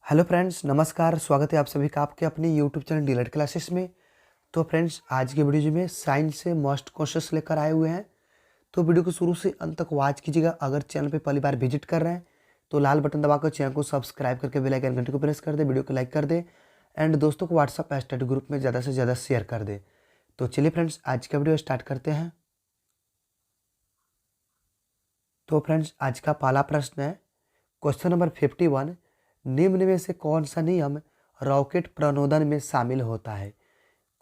Hello friends, नमस्कार। स्वागत है आप सभी का आपके अपने यूट्यूब चैनल डिलाइट क्लासेस में। तो फ्रेंड्स, आज के वीडियो में साइंस से मस्ट क्वेश्चंस लेकर आए हुए हैं। तो वीडियो को शुरू से अंत तक वॉच कीजिएगा। अगर चैनल पे पहली बार विजिट कर रहे हैं तो लाल बटन दबाकर चैनल को सब्सक्राइब करके बेल आइकन घंटे को प्रेस कर दे, वीडियो को लाइक कर दे एंड दोस्तों को व्हाट्सअप स्टडी ग्रुप में ज़्यादा से ज़्यादा शेयर कर दे। तो चलिए फ्रेंड्स, आज का वीडियो स्टार्ट करते हैं। तो फ्रेंड्स, आज का पहला प्रश्न है क्वेश्चन नंबर 51। निम्न में से कौन सा नियम रॉकेट प्रणोदन में शामिल होता है?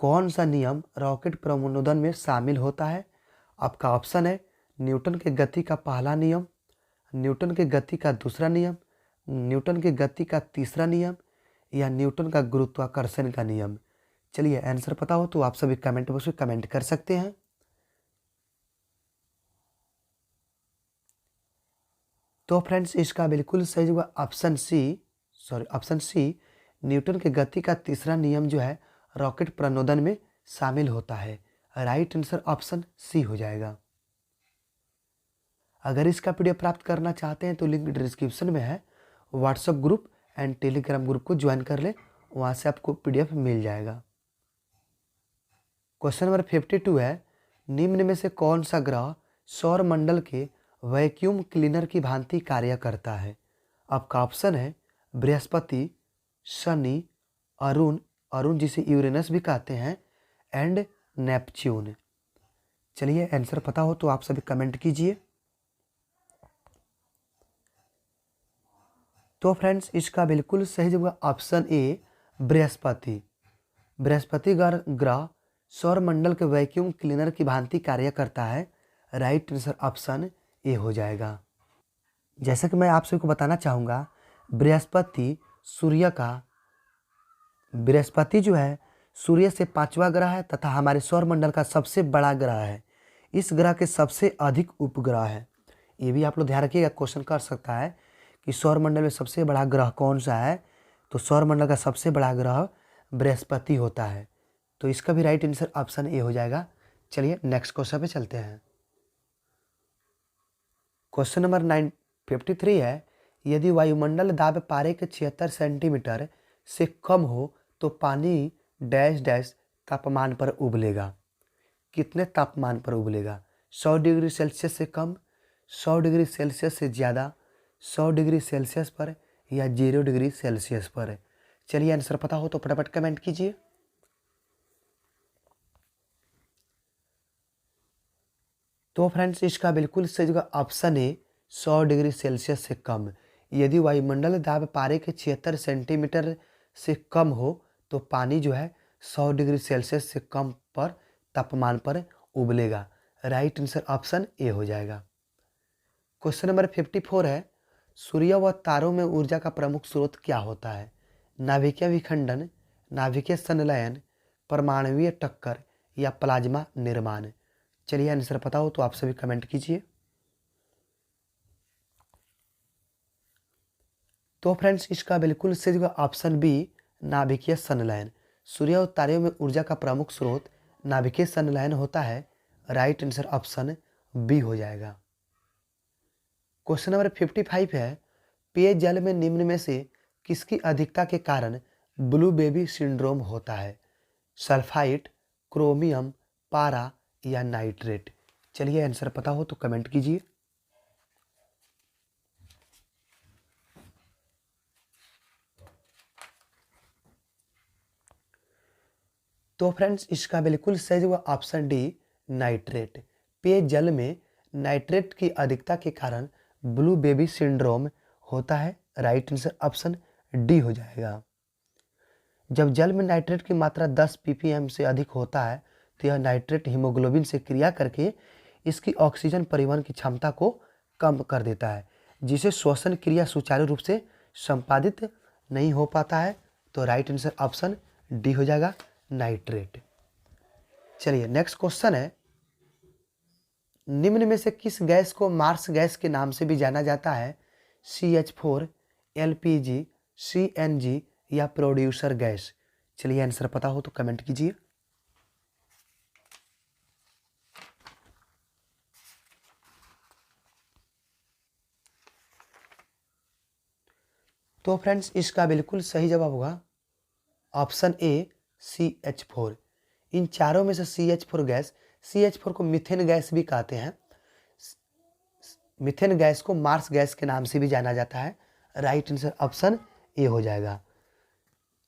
कौन सा नियम रॉकेट प्रणोदन में शामिल होता है? आपका ऑप्शन है न्यूटन के गति का पहला नियम, न्यूटन के गति का दूसरा नियम, न्यूटन के गति का तीसरा नियम या न्यूटन का गुरुत्वाकर्षण का नियम। चलिए, आंसर पता हो तो आप सभी कमेंट बॉक्स में कमेंट कर सकते हैं। तो फ्रेंड्स, इसका बिल्कुल सही जवाब ऑप्शन सी न्यूटन के गति का तीसरा नियम जो है रॉकेट प्रणोदन में शामिल होता है। राइट आंसर ऑप्शन सी हो जाएगा। अगर इसका पीडीएफ प्राप्त करना चाहते हैं तो लिंक डिस्क्रिप्शन में है। WhatsApp group and Telegram group को ज्वाइन कर ले, वहाँ से आपको पीडीएफ मिल जाएगा। क्वेश्चन नंबर 52 है निम्न में से कौन सा ग्रह सौर मंडल के वैक्यूम क्लीनर की भांति कार्य करता है? आपका ऑप्शन है बृहस्पति, शनि, अरुण अरुण जिसे यूरेनस भी कहते हैं एंड नेपच्यून। चलिए, आंसर पता हो तो आप सभी कमेंट कीजिए। तो फ्रेंड्स, इसका बिल्कुल सही जवाब ऑप्शन ए बृहस्पति। बृहस्पति ग्रह सौर मंडल के वैक्यूम क्लीनर की भांति कार्य करता है। राइट आंसर ऑप्शन ए हो जाएगा। जैसा कि मैं आप सभी को बताना चाहूँगा, बृहस्पति जो है सूर्य से 5वां ग्रह है तथा हमारे सौर मंडल का सबसे बड़ा ग्रह है। इस ग्रह के सबसे अधिक उपग्रह है। ये भी आप लोग ध्यान रखिएगा, क्वेश्चन कर सकता है कि सौर मंडल में सबसे बड़ा ग्रह कौन सा है। तो सौर मंडल का सबसे बड़ा ग्रह बृहस्पति होता है। तो इसका भी राइट आंसर ऑप्शन ए हो जाएगा। चलिए, नेक्स्ट क्वेश्चन पे चलते हैं। क्वेश्चन नंबर 953 है यदि वायुमंडल दाब पारे के 76 सेंटीमीटर से कम हो तो पानी डैश डैश तापमान पर उबलेगा। कितने तापमान पर उबलेगा? 100 डिग्री सेल्सियस से कम, 100 डिग्री सेल्सियस से ज़्यादा, 100 डिग्री सेल्सियस पर या 0 डिग्री सेल्सियस पर। चलिए, आंसर पता हो तो फटाफट कमेंट कीजिए। तो फ्रेंड्स, इसका बिल्कुल सही जगह ऑप्शन है 100 डिग्री सेल्सियस से कम। यदि वायुमंडल दाब पारे के 76 सेंटीमीटर से कम हो तो पानी जो है 100 डिग्री सेल्सियस से कम पर तापमान पर उबलेगा। राइट आंसर ऑप्शन ए हो जाएगा। क्वेश्चन नंबर 54 है सूर्य व तारों में ऊर्जा का प्रमुख स्रोत क्या होता है? नाभिकीय विखंडन, नाभिकीय संलयन, परमाणुवीय टक्कर या प्लाज्मा निर्माण। चलिए, आंसर पता हो तो आप सभी कमेंट कीजिए। तो फ्रेंड्स, इसका बिल्कुल सही जवाब ऑप्शन बी नाभिकीय संलयन। सूर्य और तारों में ऊर्जा का प्रमुख स्रोत नाभिकीय संलयन होता है। राइट आंसर ऑप्शन बी हो जाएगा। क्वेश्चन नंबर 55 है पेयजल में निम्न में से किसकी अधिकता के कारण ब्लू बेबी सिंड्रोम होता है? सल्फाइड, क्रोमियम, पारा या नाइट्रेट। चलिए, आंसर पता हो तो कमेंट कीजिए। तो फ्रेंड्स, इसका बिल्कुल सही जवाब ऑप्शन डी नाइट्रेट। पेयजल में नाइट्रेट की अधिकता के कारण ब्लू बेबी सिंड्रोम होता है। राइट आंसर ऑप्शन डी हो जाएगा। जब जल में नाइट्रेट की मात्रा 10 ppm से अधिक होता है तो यह नाइट्रेट हीमोग्लोबिन से क्रिया करके इसकी ऑक्सीजन परिवहन की क्षमता को कम कर देता है, जिसे श्वसन क्रिया सुचारू रूप से संपादित नहीं हो पाता है। तो राइट आंसर ऑप्शन डी हो जाएगा, नाइट्रेट। चलिए, नेक्स्ट क्वेश्चन है निम्न में से किस गैस को मार्स गैस के नाम से भी जाना जाता है? CH4, LPG, CNG या प्रोड्यूसर गैस। चलिए, आंसर पता हो तो कमेंट कीजिए। तो फ्रेंड्स इसका बिल्कुल सही जवाब होगा ऑप्शन ए CH4। इन चारों में से CH4 गैस, CH4 को मीथेन गैस भी कहते हैं। मीथेन गैस को मार्स गैस के नाम से भी जाना जाता है। राइट आंसर ऑप्शन ए हो जाएगा।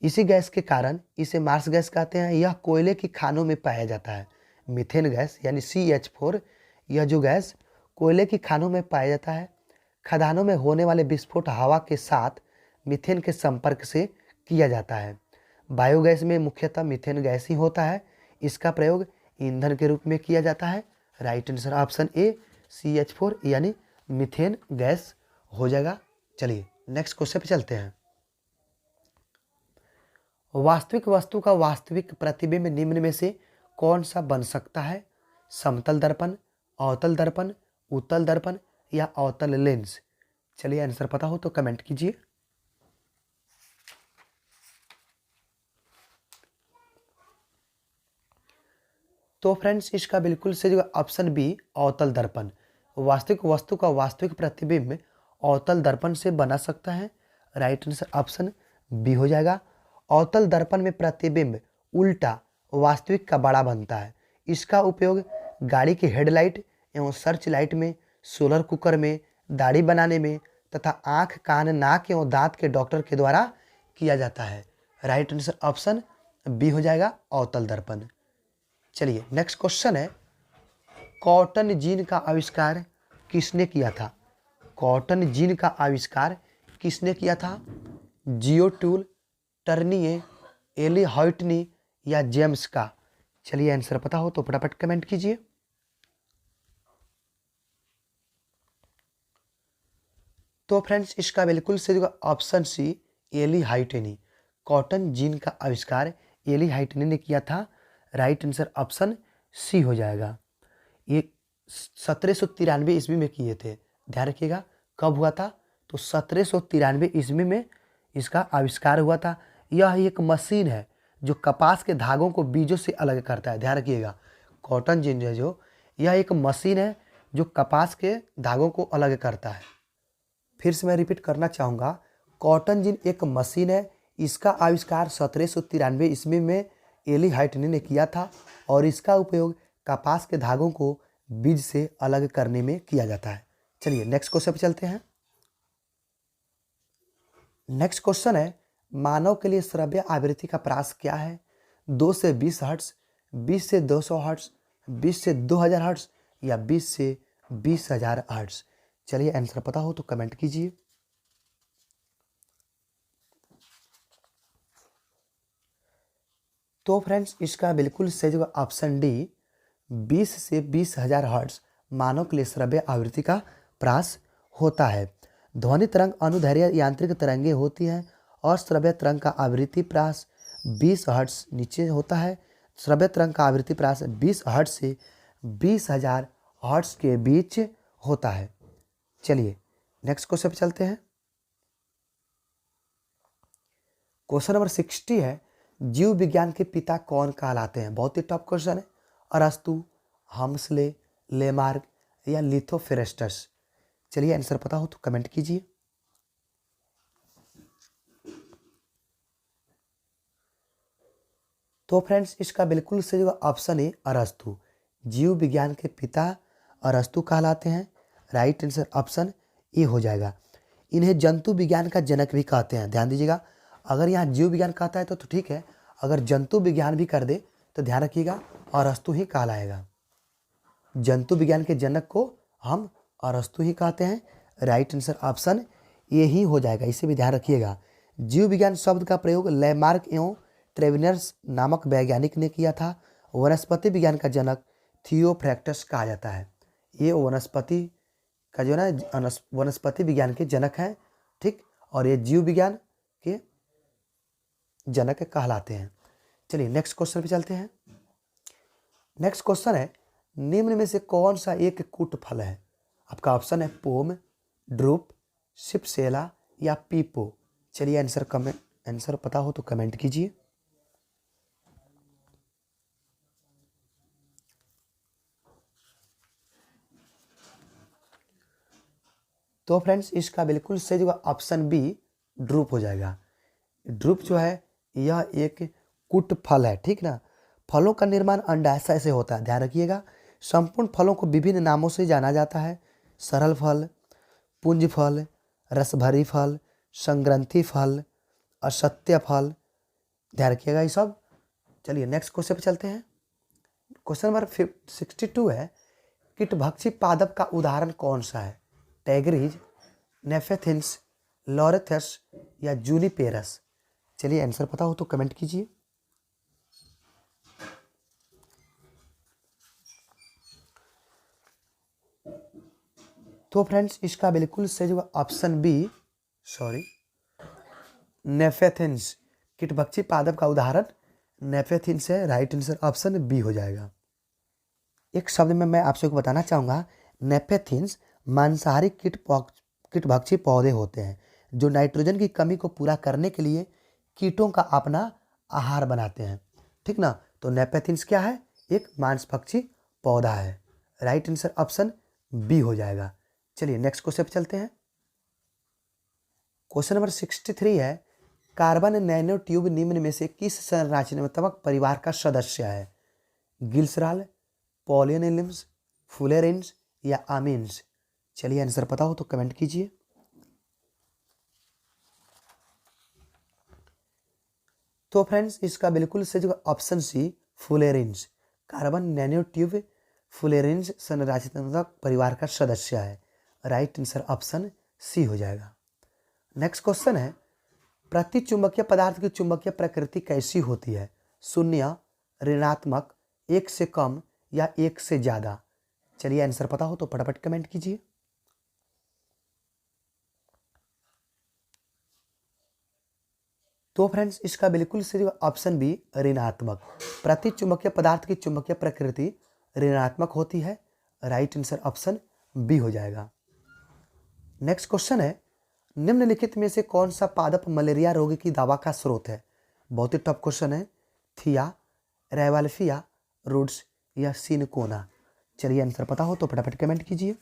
इसी गैस के कारण इसे मार्स गैस कहते हैं। यह कोयले की खानों में पाया जाता है। मीथेन गैस यानी CH4, यह जो गैस कोयले की खानों में पाया जाता है। खदानों में होने वाले विस्फोट हवा के साथ मीथेन के संपर्क से किया जाता है। बायोगैस में मुख्यतः मीथेन गैस ही होता है। इसका प्रयोग ईंधन के रूप में किया जाता है। Right answer option A CH4 यानी मीथेन गैस हो जाएगा। चलिए नेक्स्ट क्वेश्चन पे चलते हैं। वास्तविक वस्तु का वास्तविक प्रतिबिंब निम्न में से कौन सा बन सकता है? समतल दर्पण, अवतल दर्पण, उत्तल दर्पण या अवतल लेंस? चलिए आंसर पता हो तो कमेंट कीजिए। तो फ्रेंड्स इसका बिल्कुल सही जवाब ऑप्शन बी अवतल दर्पण। वास्तविक वस्तु का वास्तविक प्रतिबिंब अवतल दर्पण से बना सकता है। राइट आंसर ऑप्शन बी हो जाएगा। अवतल दर्पण में प्रतिबिंब उल्टा वास्तविक का बड़ा बनता है। इसका उपयोग गाड़ी की हेडलाइट एवं सर्च लाइट में, सोलर कुकर में, दाढ़ी बनाने में तथा आँख, कान, नाक एवं दांत के डॉक्टर के द्वारा किया जाता है। राइट आंसर ऑप्शन बी हो जाएगा अवतल दर्पण। चलिए नेक्स्ट क्वेश्चन है, कॉटन जीन का आविष्कार किसने किया था? कॉटन जीन का आविष्कार किसने किया था? जियोटूल, टर्निए, एली हॉइटनी या जेम्स का? चलिए आंसर पता हो तो फटाफट कमेंट कीजिए। तो फ्रेंड्स इसका बिल्कुल सही जवाब option C Eli Whitney. Cotton gin का आविष्कार एली हॉइटनी ने किया था। राइट आंसर ऑप्शन सी हो जाएगा। ये 1793 ईस्वी में किए थे। ध्यान रखिएगा कब हुआ था? तो 1793 ईस्वी में इसका आविष्कार हुआ था। यह एक मशीन है जो कपास के धागों को बीजों से अलग करता है। ध्यान रखिएगा कॉटन जीन है जो, यह एक मशीन है जो कपास के धागों को अलग करता है। फिर से मैं रिपीट करना चाहूँगा, कॉटन जीन एक मशीन है। इसका आविष्कार 1793 ईस्वी में एली हॉइटनी ने किया था और इसका उपयोग कपास के धागों को बीज से अलग करने में किया जाता है। चलिए नेक्स्ट क्वेश्चन पे चलते हैं। नेक्स्ट क्वेश्चन है, मानव के लिए श्रव्य आवृत्ति का प्रास क्या है? 2 से 20 हर्ट्ज, 20 से 200 हर्ट्ज, 20 से 2000 हर्ट्ज या 20 से 20,000 हर्ट्ज? चलिए आंसर पता हो तो कमेंट कीजिए। तो फ्रेंड्स इसका बिल्कुल सही जवाब ऑप्शन डी 20 से 20,000 हर्ट्ज मानव के लिए श्रव्य आवृत्ति का प्रास होता है। ध्वनि तरंग अनुदैर्घ्य यांत्रिक तरंगे होती हैं और श्रव्य तरंग का आवृत्ति प्रास 20 हर्ट्ज नीचे होता है। श्रव्य तरंग का आवृत्ति प्रास 20 हर्ट्ज से 20,000 हर्ट्ज के बीच होता है। चलिए नेक्स्ट क्वेश्चन पे चलते हैं। क्वेश्चन नंबर 60 है, जीव विज्ञान के पिता कौन कहलाते हैं? बहुत ही टफ क्वेश्चन है। अरस्तु, हम्सले, लेमार्क या लिथोफेरेस्टस? चलिए आंसर पता हो तो कमेंट कीजिए। तो फ्रेंड्स इसका बिल्कुल सही जवाब ऑप्शन है अरस्तु। जीव विज्ञान के पिता अरस्तु कहलाते हैं। राइट आंसर ऑप्शन ए हो जाएगा। इन्हें जंतु विज्ञान का जनक भी कहते हैं। ध्यान दीजिएगा, अगर यहाँ जीव विज्ञान कहता है तो ठीक है, अगर जंतु विज्ञान भी कर दे तो ध्यान रखिएगा अरस्तु ही कहलाएगा। जंतु विज्ञान के जनक को हम अरस्तु ही कहते हैं। राइट आंसर ऑप्शन ए ही हो जाएगा, इसे भी ध्यान रखिएगा। जीव विज्ञान शब्द का प्रयोग लैमार्क एवं ट्रेविनर्स नामक वैज्ञानिक ने किया था। वनस्पति विज्ञान का जनक थियोफ्रैक्टस कहा जाता है। ये वनस्पति का जो है ना वनस्पति विज्ञान के जनक हैं, ठीक, और ये जीव विज्ञान के जनक कहलाते हैं। चलिए नेक्स्ट क्वेश्चन पे चलते हैं। नेक्स्ट क्वेश्चन है, निम्न में से कौन सा एक कुट फल है? आपका ऑप्शन है पोम, ड्रूप, सिपसेला या पीपो? चलिए आंसर पता हो तो कमेंट कीजिए। तो फ्रेंड्स इसका बिल्कुल सही जवाब ऑप्शन बी ड्रूप हो जाएगा। ड्रूप जो है यह एक कुट फल है, ठीक ना। फलों का निर्माण अंडाशय से होता है, ध्यान रखिएगा। संपूर्ण फलों को विभिन्न नामों से जाना जाता है। सरल फल, पुंज फल, रसभरी फल, संग्रंथि फल, असत्य फल, ध्यान रखिएगा ये सब। चलिए नेक्स्ट क्वेश्चन पे चलते हैं। क्वेश्चन नंबर 62 है, कीटभक्षी पादप का उदाहरण कौन सा है? टैगरीज, नेफेथिन्स, लॉरेथस या जूनिपेरस? चलिए आंसर पता हो तो कमेंट कीजिए। तो फ्रेंड्स इसका बिल्कुल सही जवाब ऑप्शन बी, सॉरी, नेफेथिन्स। कीटभक्षी पादप का उदाहरण नेफेथिन्स है। राइट आंसर ऑप्शन बी हो जाएगा। एक शब्द में मैं आपसे को बताना चाहूँगा, नेफेथिन्स मांसाहारी कीटभक्षी पौधे होते हैं जो नाइट्रोजन की कमी को पूरा करने के लिए कीटों का अपना आहार बनाते हैं, ठीक ना। तो नेफेथिन्स क्या है? एक मांसभक्षी पौधा है। राइट आंसर ऑप्शन बी हो जाएगा। चलिए नेक्स्ट क्वेश्चन पे चलते हैं। क्वेश्चन नंबर 63 है, कार्बन नैनो ट्यूब निम्न में से किस संरचनात्मक परिवार का सदस्य है? गिल्सराल, पॉलियनेलिम्स, फुलेरिन्स या आमीन्स? चलिए आंसर पता हो तो कमेंट कीजिए। तो फ्रेंड्स इसका बिल्कुल सही जवाब option C, fullerenes. Carbon nanotube fullerenes संरचनात्मक परिवार का सदस्य है। राइट आंसर ऑप्शन सी हो जाएगा। नेक्स्ट क्वेश्चन है, प्रति चुंबकीय पदार्थ की चुंबकीय प्रकृति कैसी होती है? शून्य, ऋणात्मक, एक से कम या एक से ज्यादा? चलिए आंसर पता हो तो फटाफट कमेंट कीजिए। तो फ्रेंड्स इसका बिल्कुल सही ऑप्शन बी, ऋणात्मक। प्रति चुंबकीय पदार्थ की चुंबकीय प्रकृति ऋणात्मक होती है। राइट आंसर ऑप्शन बी हो जाएगा। नेक्स्ट क्वेश्चन है, निम्नलिखित में से कौन सा पादप मलेरिया रोग की दवा का स्रोत है? बहुत ही टफ क्वेश्चन है। थिया, रेवाल्फिया, रूट्स या सिनकोना? चलिए आंसर पता हो तो फटाफट कमेंट कीजिए।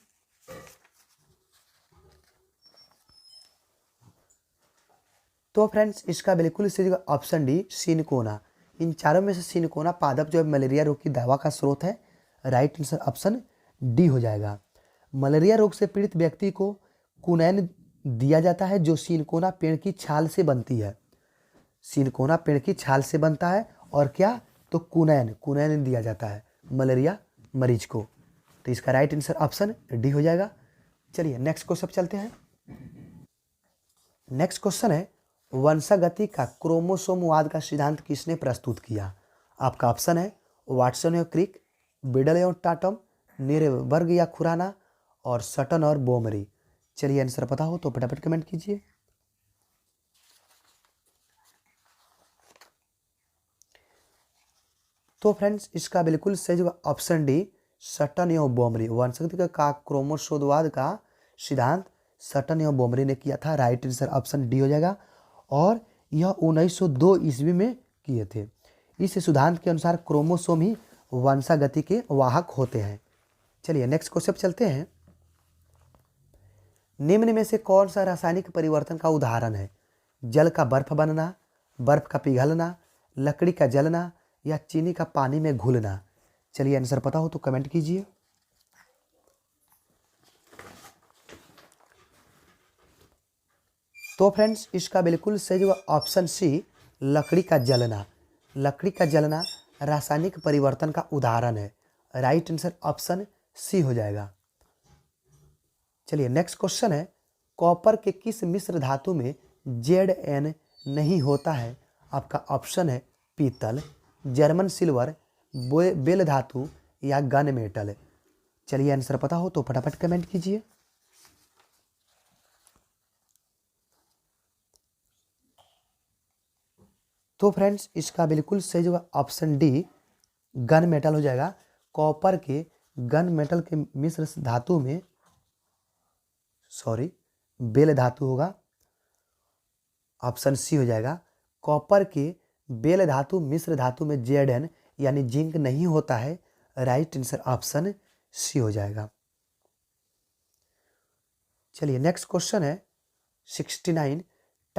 तो फ्रेंड्स इसका बिल्कुल सही ऑप्शन डी, सिनकोना। इन चारों में से सिनकोना पादप जो है मलेरिया रोग की दवा का स्रोत है। राइट आंसर ऑप्शन डी हो जाएगा। मलेरिया रोग से पीड़ित व्यक्ति को कुनैन दिया जाता है जो सिनकोना पेड़ की छाल से बनती है। सिनकोना पेड़ की छाल से बनता है और क्या, तो कुनैन दिया जाता है मलेरिया मरीज को। तो इसका राइट आंसर ऑप्शन डी हो जाएगा। चलिए नेक्स्ट क्वेश्चन चलते हैं। नेक्स्ट क्वेश्चन है, वंशागति का क्रोमोसोमवाद का सिद्धांत किसने प्रस्तुत किया? आपका ऑप्शन है वाटसन और क्रिक, बिडल और टाटम, निरबर्ग या खुराना और सटन और बोमरी? चलिए आंसर पता हो तो फटाफट कमेंट कीजिए। तो फ्रेंड्स इसका बिल्कुल सही जवाब ऑप्शन डी, सटन या बोमरी। वंशागति का क्रोमोसोमवाद का सिद्धांत सटन या बोमरी ने किया था। राइट आंसर ऑप्शन डी हो जाएगा। और यह 1902 ईस्वी में किए थे। इस सिद्धांत के अनुसार क्रोमोसोम ही वंशागति के वाहक होते हैं। चलिए नेक्स्ट क्वेश्चन चलते हैं। निम्न में से कौन सा रासायनिक परिवर्तन का उदाहरण है? जल का बर्फ बनना, बर्फ का पिघलना, लकड़ी का जलना या चीनी का पानी में घुलना? चलिए आंसर पता हो तो कमेंट कीजिए। तो फ्रेंड्स इसका बिल्कुल सही जवाब ऑप्शन सी, लकड़ी का जलना। लकड़ी का जलना रासायनिक परिवर्तन का उदाहरण है। राइट आंसर ऑप्शन सी हो जाएगा। चलिए नेक्स्ट क्वेश्चन है, कॉपर के किस मिश्र धातु में Zn नहीं होता है? आपका ऑप्शन है पीतल, जर्मन सिल्वर, बेल धातु या गन मेटल? चलिए आंसर पता हो तो फटाफट कमेंट कीजिए। तो फ्रेंड्स इसका बिल्कुल सही जवाब ऑप्शन डी, गन मेटल हो जाएगा। कॉपर के गन मेटल के मिश्र धातु में, सॉरी, बेल धातु होगा। ऑप्शन सी हो जाएगा। कॉपर के बेल धातु मिश्र धातु में Zn यानी जिंक नहीं होता है। राइट आंसर ऑप्शन सी हो जाएगा। चलिए नेक्स्ट क्वेश्चन है 69,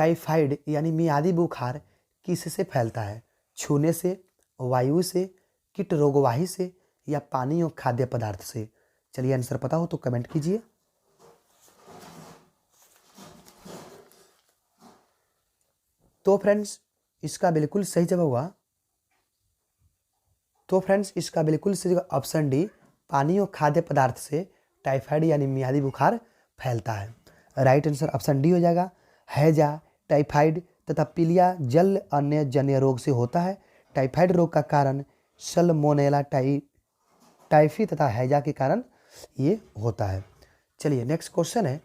टाइफाइड यानी मियादी बुखार किससे फैलता है? छूने से, वायु से, कीट रोगवाही से या पानी और खाद्य पदार्थ से? चलिए आंसर पता हो तो कमेंट कीजिए। तो फ्रेंड्स इसका बिल्कुल सही जवाब हुआ ऑप्शन डी, पानी और खाद्य पदार्थ से टाइफाइड यानी मियादी बुखार फैलता है। राइट आंसर ऑप्शन डी हो जाएगा। हैजा, टाइफाइड तथा पीलिया जल अन्य जन्य रोग से होता है। टाइफाइड रोग का कारण सल्मोनेला टाइफी तथा हैजा के कारण ये होता है। चलिए नेक्स्ट क्वेश्चन है,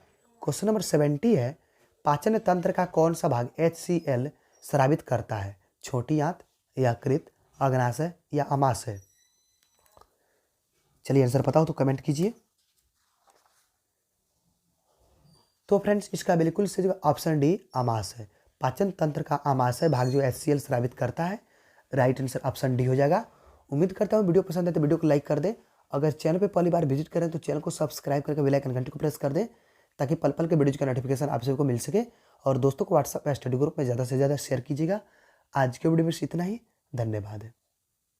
क्वेश्चन नंबर 70 है, पाचन तंत्र का कौन सा भाग HCl स्रावित करता है? छोटी आंत, यकृत, अग्नाशय या अमाशय? चलिए आंसर पता हो तो कमेंट कीजिए। तो फ्रेंड्स इसका बिल्कुल सही ऑप्शन डी अमाशय। पाचन तंत्र का अमाशय भाग जो HCl स्रावित करता है। राइट आंसर ऑप्शन डी हो जाएगा। उम्मीद करता हूँ वीडियो पसंद है तो वीडियो को लाइक कर दे। अगर चैनल पे पहली बार विजिट करें तो चैनल को सब्सक्राइब करके बेल आइकन घंटी को प्रेस कर दें ताकि पल पल के वीडियो का नोटिफिकेशन आप सभी को मिल सके। और दोस्तों को व्हाट्सएप या स्टडी ग्रुप में ज़्यादा से ज़्यादा शेयर कीजिएगा। आज के वीडियो में इतना ही, धन्यवाद।